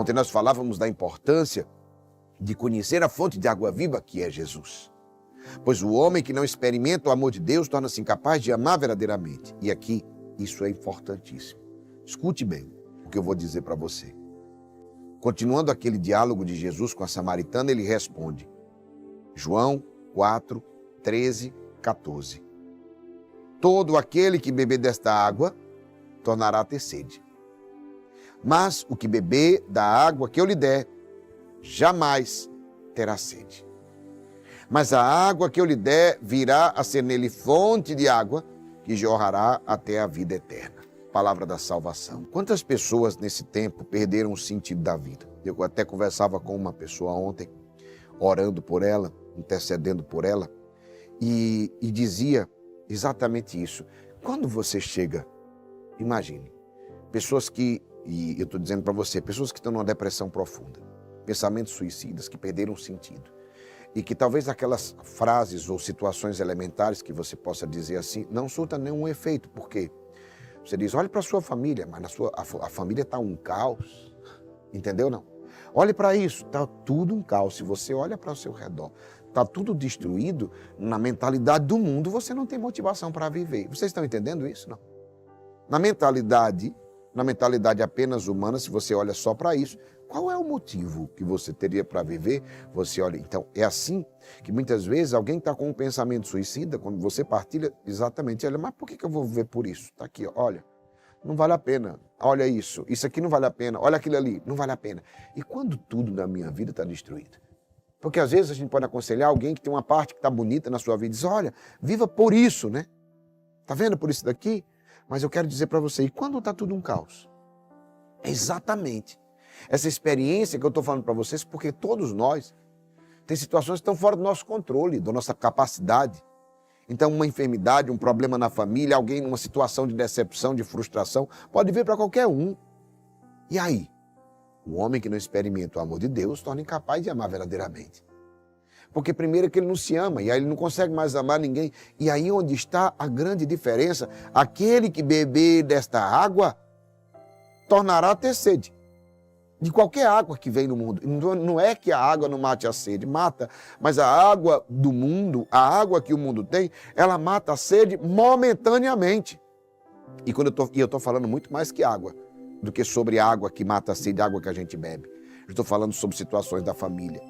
Ontem nós falávamos da importância de conhecer a fonte de água viva que é Jesus. Pois o homem que não experimenta o amor de Deus torna-se incapaz de amar verdadeiramente. E aqui, isso é importantíssimo. Escute bem o que eu vou dizer para você. Continuando aquele diálogo de Jesus com a samaritana, ele responde. João 4, 13, 14. Todo aquele que beber desta água tornará a ter sede. Mas o que beber da água que eu lhe der, jamais terá sede. Mas a água que eu lhe der virá a ser nele fonte de água que jorrará até a vida eterna. Palavra da salvação. Quantas pessoas nesse tempo perderam o sentido da vida? Eu até conversava com uma pessoa ontem, orando por ela, intercedendo por ela, e dizia exatamente isso. Quando você chega, imagine, pessoas que, e eu estou dizendo para você, pessoas que estão numa depressão profunda, pensamentos suicidas, que perderam o sentido, e que talvez aquelas frases ou situações elementares que você possa dizer assim, não surta nenhum efeito. Por quê? Você diz, olhe para a sua família, mas a família está um caos. Entendeu, não? Olhe para isso, está tudo um caos. Se você olha para o seu redor, está tudo destruído, na mentalidade do mundo, você não tem motivação para viver. Vocês estão entendendo isso, não? Na mentalidade apenas humana, se você olha só para isso, qual é o motivo que você teria para viver? Você olha, então, é assim que muitas vezes alguém está com um pensamento suicida, quando você partilha, exatamente, olha, mas por que eu vou viver por isso? Está aqui, olha, não vale a pena, olha isso aqui não vale a pena, olha aquilo ali, não vale a pena. E quando tudo na minha vida está destruído? Porque às vezes a gente pode aconselhar alguém que tem uma parte que está bonita na sua vida, diz, olha, viva por isso, né? Está vendo por isso daqui? Mas eu quero dizer para você, e quando está tudo um caos? É exatamente essa experiência que eu estou falando para vocês, porque todos nós tem situações que estão fora do nosso controle, da nossa capacidade. Então, uma enfermidade, um problema na família, alguém numa situação de decepção, de frustração, pode vir para qualquer um. E aí? O homem que não experimenta o amor de Deus torna incapaz de amar verdadeiramente. Porque primeiro é que ele não se ama, e aí ele não consegue mais amar ninguém. E aí onde está a grande diferença, aquele que beber desta água tornará a ter sede. De qualquer água que vem no mundo. Não é que a água não mate a sede, mata, mas a água do mundo, a água que o mundo tem, ela mata a sede momentaneamente. E eu estou falando muito mais que água, do que sobre água que mata a sede, água que a gente bebe. Eu estou falando sobre situações da família,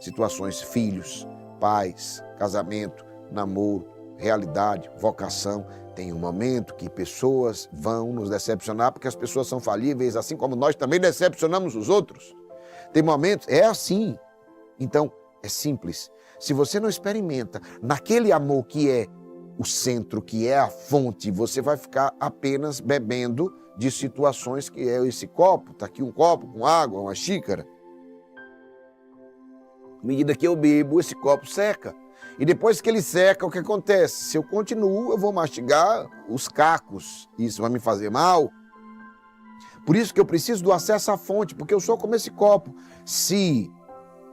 situações filhos, pais, casamento, namoro, realidade, vocação. Tem um momento que pessoas vão nos decepcionar porque as pessoas são falíveis, assim como nós também decepcionamos os outros. Tem momentos, é assim. Então, é simples. Se você não experimenta naquele amor que é o centro, que é a fonte, você vai ficar apenas bebendo de situações que é esse copo. Está aqui um copo com água, uma xícara. À medida que eu bebo, esse copo seca. E depois que ele seca, o que acontece? Se eu continuo, eu vou mastigar os cacos. Isso vai me fazer mal. Por isso que eu preciso do acesso à fonte, porque eu sou como esse copo. Se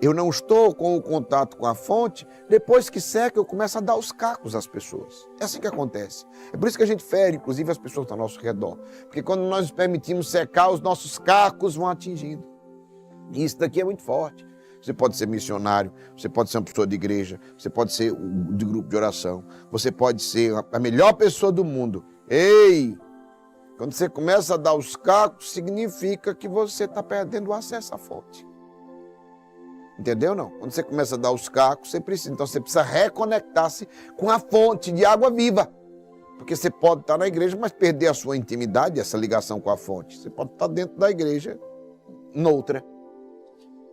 eu não estou com o contato com a fonte, depois que seca, eu começo a dar os cacos às pessoas. É assim que acontece. É por isso que a gente fere, inclusive, as pessoas ao nosso redor. Porque quando nós permitimos secar, os nossos cacos vão atingindo. E isso daqui é muito forte. Você pode ser missionário, você pode ser uma pessoa de igreja, você pode ser de grupo de oração, você pode ser a melhor pessoa do mundo. Ei! Quando você começa a dar os cacos, significa que você está perdendo o acesso à fonte. Entendeu, não? Quando você começa a dar os cacos, você precisa reconectar-se com a fonte de água viva. Porque você pode estar na igreja, mas perder a sua intimidade, essa ligação com a fonte. Você pode estar dentro da igreja, noutra.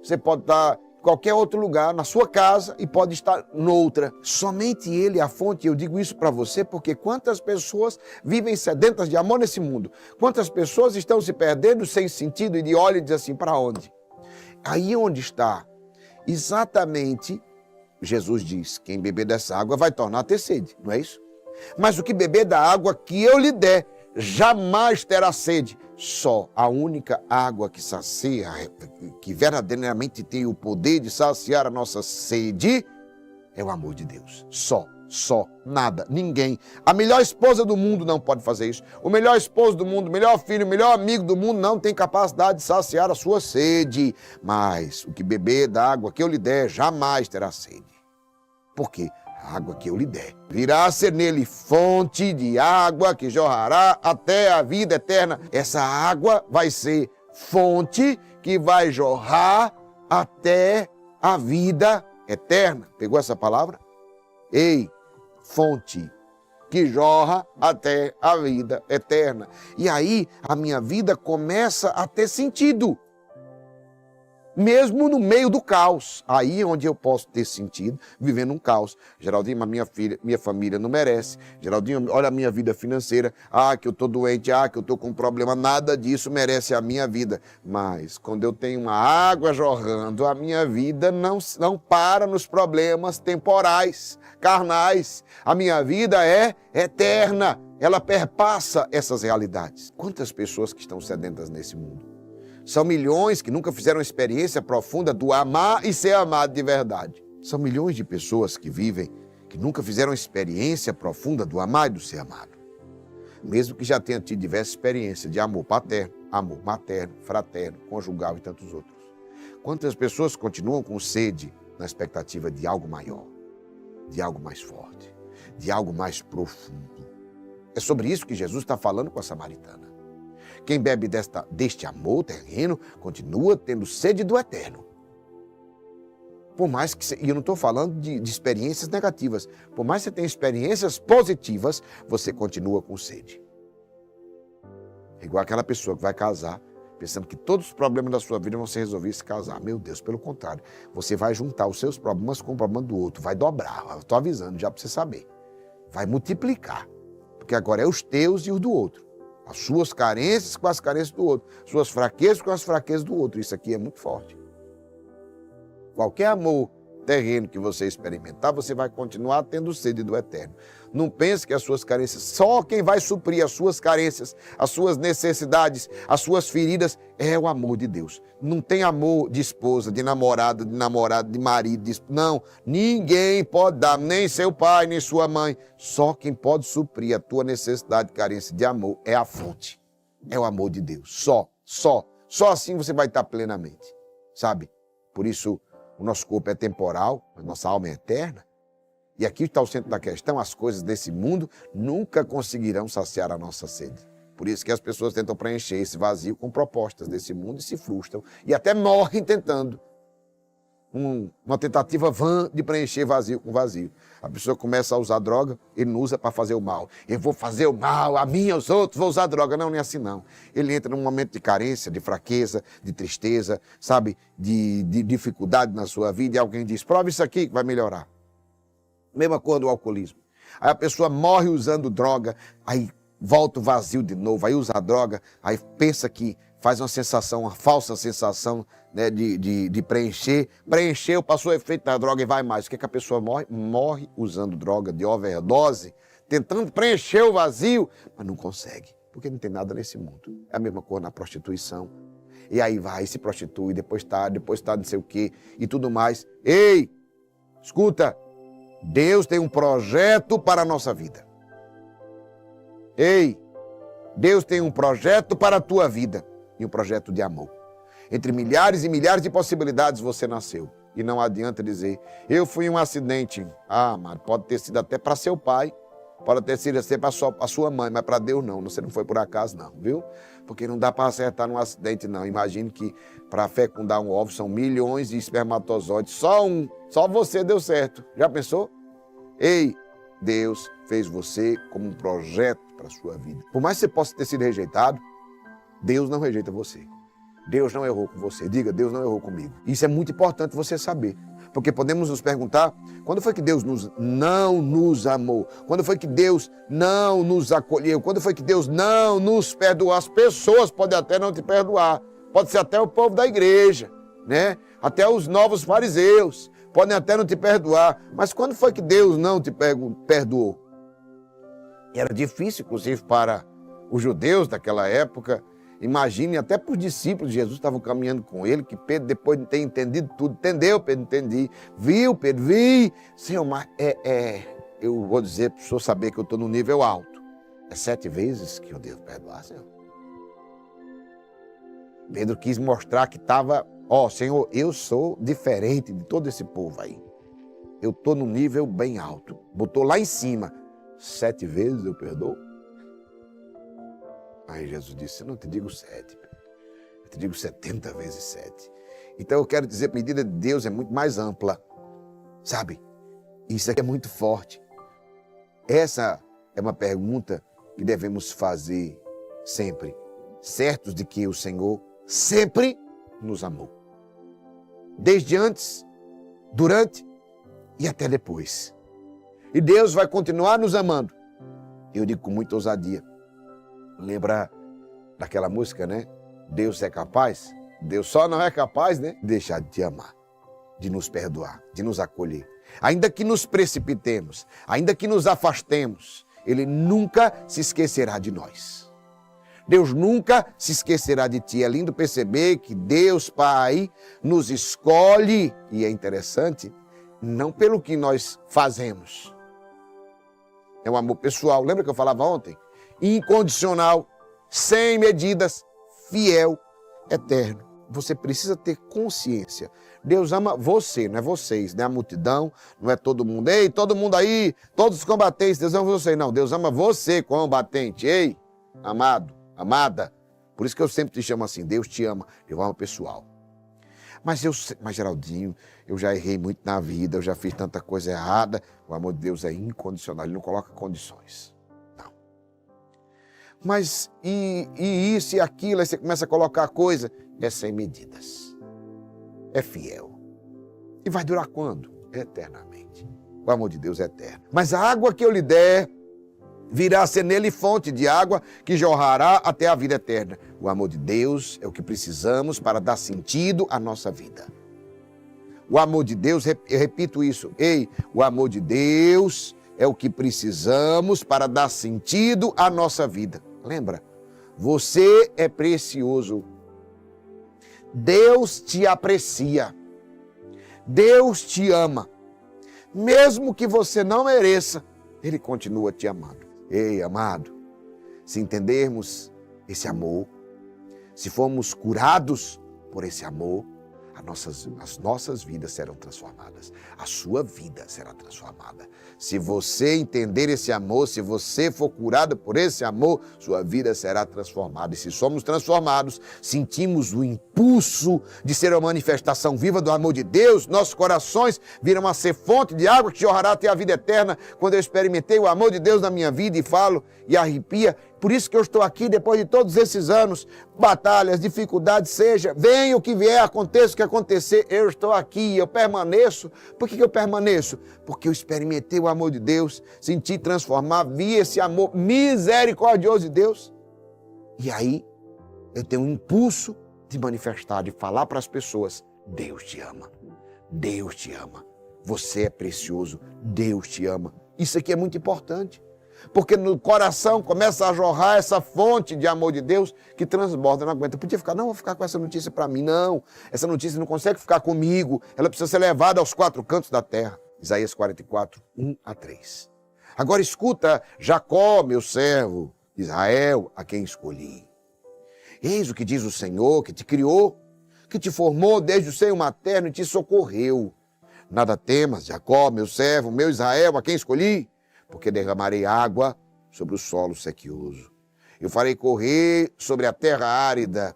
Você pode estar em qualquer outro lugar, na sua casa, e pode estar noutra. Somente Ele é a fonte. Eu digo isso para você porque quantas pessoas vivem sedentas de amor nesse mundo? Quantas pessoas estão se perdendo sem sentido e de olho e diz assim, para onde? Aí onde está? Exatamente, Jesus diz, quem beber dessa água vai tornar a ter sede, não é isso? Mas o que beber da água que eu lhe der, jamais terá sede. Só a única água que sacia, que verdadeiramente tem o poder de saciar a nossa sede, é o amor de Deus. Só Só, nada, ninguém. A melhor esposa do mundo não pode fazer isso. O melhor esposo do mundo, o melhor filho, o melhor amigo do mundo não tem capacidade de saciar a sua sede. Mas o que beber da água que eu lhe der jamais terá sede. Por quê? A água que eu lhe der virá a ser nele fonte de água que jorrará até a vida eterna. Essa água vai ser fonte que vai jorrar até a vida eterna. Pegou essa palavra? Ei, fonte que jorra até a vida eterna. E aí a minha vida começa a ter sentido. Mesmo no meio do caos. Aí é onde eu posso ter sentido, vivendo um caos. Geraldinho, mas minha família não merece. Geraldinho, olha a minha vida financeira. Ah, que eu estou doente. Ah, que eu estou com um problema. Nada disso merece a minha vida. Mas quando eu tenho uma água jorrando, a minha vida não para nos problemas temporais, carnais. A minha vida é eterna. Ela perpassa essas realidades. Quantas pessoas que estão sedentas nesse mundo? São milhões que nunca fizeram experiência profunda do amar e ser amado de verdade. São milhões de pessoas que vivem, que nunca fizeram experiência profunda do amar e do ser amado. Mesmo que já tenham tido diversas experiências de amor paterno, amor materno, fraterno, conjugal e tantos outros. Quantas pessoas continuam com sede na expectativa de algo maior, de algo mais forte, de algo mais profundo? É sobre isso que Jesus está falando com a samaritana. Quem bebe deste amor terreno continua tendo sede do eterno. Por mais que, e eu não estou falando de experiências negativas, por mais que você tenha experiências positivas, você continua com sede. É igual aquela pessoa que vai casar, pensando que todos os problemas da sua vida vão ser resolvidos se casar. Meu Deus, pelo contrário, você vai juntar os seus problemas com o problema do outro, vai dobrar, eu estou avisando já para você saber. Vai multiplicar, porque agora é os teus e os do outro. As suas carências com as carências do outro. Suas fraquezas com as fraquezas do outro. Isso aqui é muito forte. Qualquer amor terreno que você experimentar, você vai continuar tendo sede do eterno. Não pense que as suas carências, só quem vai suprir as suas carências, as suas necessidades, as suas feridas, é o amor de Deus. Não tem amor de esposa, de namorado, de marido. Não, ninguém pode dar, nem seu pai, nem sua mãe. Só quem pode suprir a tua necessidade, carência de amor, é a fonte. É o amor de Deus. Só assim você vai estar plenamente, sabe? Por isso, o nosso corpo é temporal, a nossa alma é eterna. E aqui está o centro da questão, as coisas desse mundo nunca conseguirão saciar a nossa sede. Por isso que as pessoas tentam preencher esse vazio com propostas desse mundo e se frustram. E até morrem tentando. Uma tentativa vã de preencher vazio com vazio. A pessoa começa a usar droga, ele não usa para fazer o mal. Eu vou fazer o mal, a mim, aos outros, vou usar droga. Não, nem assim não. Ele entra num momento de carência, de fraqueza, de tristeza, sabe, de dificuldade na sua vida. E alguém diz, prova isso aqui que vai melhorar. Mesma coisa do alcoolismo. Aí a pessoa morre usando droga, aí volta o vazio de novo, aí usa a droga, aí pensa que faz uma falsa sensação, né, de preencher. Preencheu, passou o efeito da droga e vai mais. O que é que a pessoa morre? Morre usando droga de overdose, tentando preencher o vazio, mas não consegue, porque não tem nada nesse mundo. É a mesma coisa na prostituição. E aí vai, se prostitui, depois tá não sei o quê e tudo mais. Ei, escuta, Deus tem um projeto para a nossa vida. Ei, Deus tem um projeto para a tua vida e um projeto de amor. Entre milhares e milhares de possibilidades você nasceu. E não adianta dizer, eu fui um acidente. Ah, mas pode ter sido até para seu pai, pode ter sido até para a sua mãe, mas para Deus não. Você não foi por acaso não, viu? Porque não dá para acertar num acidente não. Imagine que para fecundar um óvulo são milhões de espermatozoides. Só você deu certo. Já pensou? Ei, Deus fez você como um projeto para a sua vida. Por mais que você possa ter sido rejeitado, Deus não rejeita você. Deus não errou com você. Diga, Deus não errou comigo. Isso é muito importante você saber. Porque podemos nos perguntar, quando foi que Deus não nos amou? Quando foi que Deus não nos acolheu? Quando foi que Deus não nos perdoou? As pessoas podem até não te perdoar. Pode ser até o povo da igreja, né? Até os novos fariseus podem até não te perdoar. Mas quando foi que Deus não te perdoou? Era difícil, inclusive, para os judeus daquela época. Imagine, até para os discípulos de Jesus estavam caminhando com ele, que Pedro, depois de ter entendido tudo, entendeu, Pedro, entendi. Viu, Pedro, vi. Senhor, mas eu vou dizer para o senhor saber que eu estou no nível alto. É 7 vezes que eu devo perdoar, Senhor. Pedro quis mostrar que estava, Senhor, eu sou diferente de todo esse povo aí. Eu estou no nível bem alto. Botou lá em cima. 7 vezes eu perdoo? Aí Jesus disse, eu não te digo 7, eu te digo 70 vezes 7. Então eu quero dizer, a medida de Deus é muito mais ampla, sabe? Isso aqui é muito forte. Essa é uma pergunta que devemos fazer sempre, certos de que o Senhor sempre nos amou. Desde antes, durante e até depois. E Deus vai continuar nos amando. Eu digo com muita ousadia. Lembra daquela música, né? Deus é capaz? Deus só não é capaz, né? De deixar de te amar, de nos perdoar, de nos acolher. Ainda que nos precipitemos, ainda que nos afastemos, Ele nunca se esquecerá de nós. Deus nunca se esquecerá de ti. É lindo perceber que Deus, Pai, nos escolhe, e é interessante, não pelo que nós fazemos. É um amor pessoal. Lembra que eu falava ontem? Incondicional, sem medidas, fiel, eterno. Você precisa ter consciência. Deus ama você, não é vocês, não é a multidão, não é todo mundo. Ei, todo mundo aí, todos os combatentes, Deus ama você. Não, Deus ama você, combatente. Ei, amado, amada. Por isso que eu sempre te chamo assim, Deus te ama, eu amo pessoal. Mas Geraldinho, eu já errei muito na vida, eu já fiz tanta coisa errada. O amor de Deus é incondicional, Ele não coloca condições. Não. Mas e isso e aquilo, aí você começa a colocar coisa, é sem medidas. É fiel. E vai durar quando? Eternamente. O amor de Deus é eterno. Mas a água que eu lhe der, virá a ser nele fonte de água que jorrará até a vida eterna. O amor de Deus é o que precisamos para dar sentido à nossa vida. O amor de Deus, eu repito isso, o amor de Deus é o que precisamos para dar sentido à nossa vida. Lembra? Você é precioso. Deus te aprecia. Deus te ama. Mesmo que você não mereça, Ele continua te amando. Ei, amado, se entendermos esse amor, se formos curados por esse amor, as nossas vidas serão transformadas. A sua vida será transformada. Se você entender esse amor, se você for curado por esse amor, sua vida será transformada. E se somos transformados, sentimos o impulso de ser uma manifestação viva do amor de Deus, nossos corações virão a ser fonte de água que jorrará até a vida eterna. Quando eu experimentei o amor de Deus na minha vida e falo e arrepia, por isso que eu estou aqui depois de todos esses anos, batalhas, dificuldades, venha o que vier, aconteça o que acontecer, eu estou aqui, eu permaneço. Por que eu permaneço? Porque eu experimentei o amor de Deus, senti transformar, vi esse amor misericordioso de Deus. E aí eu tenho um impulso de manifestar, de falar para as pessoas, Deus te ama, Deus te ama, você é precioso, Deus te ama. Isso aqui é muito importante. Porque no coração começa a jorrar essa fonte de amor de Deus que transborda, não aguenta. Eu podia ficar, não, vou ficar com essa notícia para mim. Não, essa notícia não consegue ficar comigo. Ela precisa ser levada aos 4 cantos da terra. Isaías 44, 1-3. Agora escuta, Jacó, meu servo, Israel, a quem escolhi. Eis o que diz o Senhor, que te criou, que te formou desde o seio materno e te socorreu. Nada temas, Jacó, meu servo, meu Israel, a quem escolhi. Porque derramarei água sobre o solo sequioso. Eu farei correr sobre a terra árida.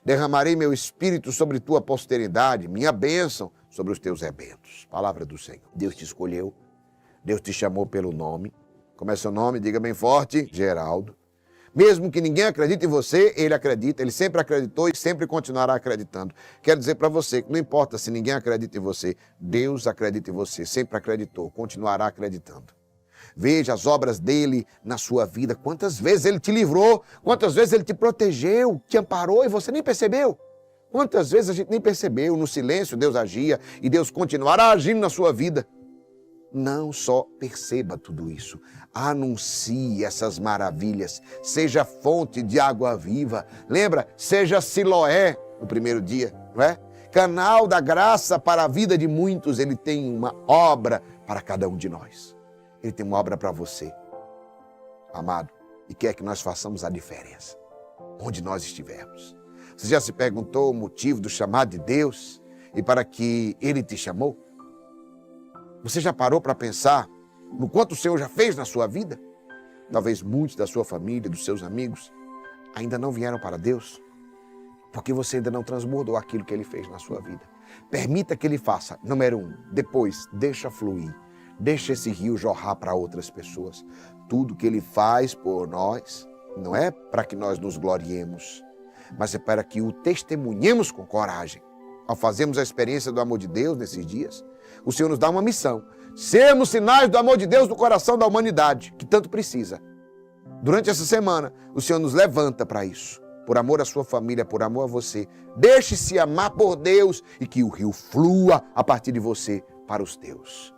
Derramarei meu espírito sobre tua posteridade, minha bênção sobre os teus rebentos. Palavra do Senhor. Deus te escolheu, Deus te chamou pelo nome. Como é seu nome? Diga bem forte, Geraldo. Mesmo que ninguém acredite em você, Ele acredita, Ele sempre acreditou e sempre continuará acreditando. Quero dizer para você que não importa se ninguém acredita em você, Deus acredita em você, sempre acreditou, continuará acreditando. Veja as obras dele na sua vida. Quantas vezes ele te livrou, quantas vezes ele te protegeu, te amparou e você nem percebeu. Quantas vezes a gente nem percebeu, no silêncio Deus agia e Deus continuará agindo na sua vida. Não só perceba tudo isso, anuncie essas maravilhas, seja fonte de água viva. Lembra? Seja Siloé no primeiro dia, não é? Canal da graça para a vida de muitos, ele tem uma obra para cada um de nós. Ele tem uma obra para você, amado, e quer que nós façamos a diferença, onde nós estivermos. Você já se perguntou o motivo do chamado de Deus e para que Ele te chamou? Você já parou para pensar no quanto o Senhor já fez na sua vida? Talvez muitos da sua família, dos seus amigos, ainda não vieram para Deus, porque você ainda não transbordou aquilo que Ele fez na sua vida. Permita que Ele faça, número 1. Depois, deixa fluir. Deixa esse rio jorrar para outras pessoas. Tudo que Ele faz por nós não é para que nós nos gloriemos, mas é para que o testemunhemos com coragem. Ao fazermos a experiência do amor de Deus nesses dias, o Senhor nos dá uma missão. Sermos sinais do amor de Deus no coração da humanidade, que tanto precisa. Durante essa semana, o Senhor nos levanta para isso. Por amor à sua família, por amor a você. Deixe-se amar por Deus e que o rio flua a partir de você para os teus.